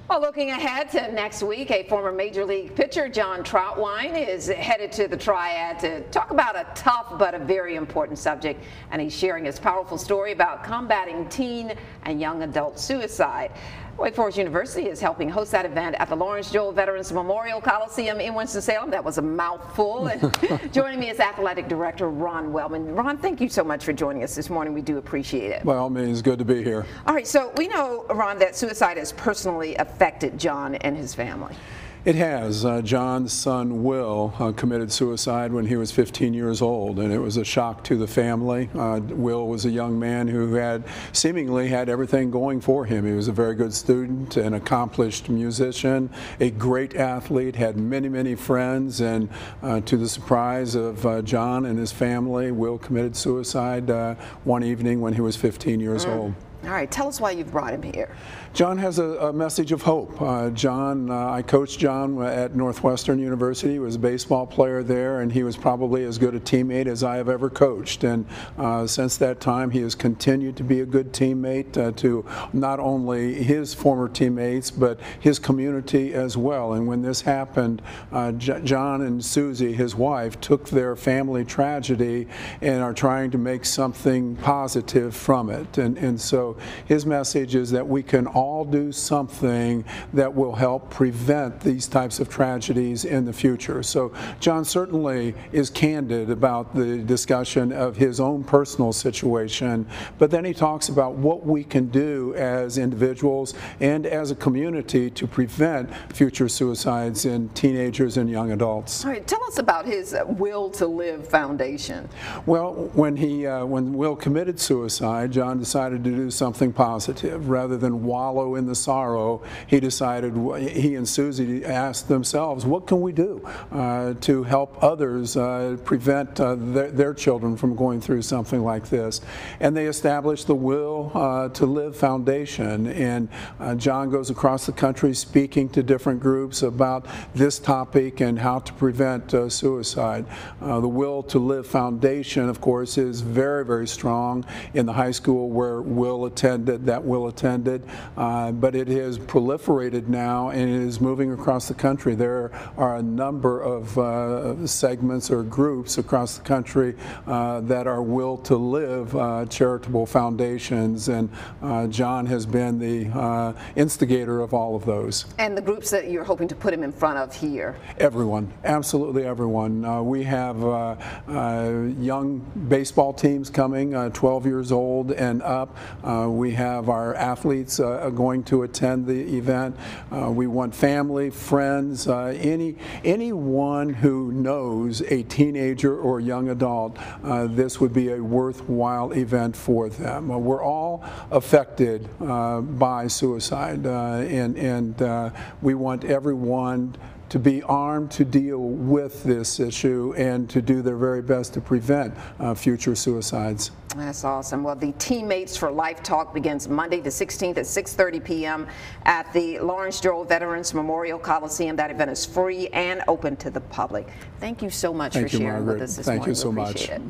Well, looking ahead to next week, a former Major League pitcher, John Trautwein, is headed to the Triad to talk about a tough but a very important subject, and he's sharing his powerful story about combating teen and young adult suicide. Wake Forest University is helping host that event at the Lawrence Joel Veterans Memorial Coliseum in Winston-Salem. That was a mouthful. And joining me is Athletic Director Ron Wellman. Ron, thank you so much for joining us this morning. We do appreciate it. By all means, good to be here. All right, so we know, Ron, that suicide has personally affected John and his family. It has. John's son, Will, committed suicide when he was 15 years old, and it was a shock to the family. Will was a young man who had seemingly had everything going for him. He was a very good student, an accomplished musician, a great athlete, had many, many friends, and to the surprise of John and his family, Will committed suicide one evening when he was 15 years old. All right, tell us why you've brought him here. John has a message of hope. I coached John at Northwestern University. He was a baseball player there, and he was probably as good a teammate as I have ever coached. And since that time, he has continued to be a good teammate to not only his former teammates, but his community as well. And when this happened, John and Susie, his wife, took their family tragedy and are trying to make something positive from it. And so his message is that we can all do something that will help prevent these types of tragedies in the future. So John certainly is candid about the discussion of his own personal situation, but then he talks about what we can do as individuals and as a community to prevent future suicides in teenagers and young adults. All right, tell us about his Will to Live Foundation. Well, when Will committed suicide, John decided to do something positive. Rather than wallow in the sorrow, he and Susie asked themselves, what can we do to help others prevent their children from going through something like this? And they established the Will to Live Foundation, and John goes across the country speaking to different groups about this topic and how to prevent suicide. The Will to Live Foundation, of course, is very, very strong in the high school where Will attended, but it has proliferated now and it is moving across the country. There are a number of segments or groups across the country that are Will to Live charitable foundations, and John has been the instigator of all of those. And the groups that you're hoping to put him in front of here? Everyone, absolutely everyone. We have young baseball teams coming, 12 years old and up. We have our athletes going to attend the event. We want family, friends, anyone who knows a teenager or young adult. This would be a worthwhile event for them. We're all affected by suicide, and we want everyone to be armed to deal with this issue and to do their very best to prevent future suicides. That's awesome. Well, the Teammates for Life talk begins Monday the 16th at 6:30 p.m. at the Lawrence Joel Veterans Memorial Coliseum. That event is free and open to the public. Thank you so much for sharing with us this morning. Thank you so much. Appreciate it.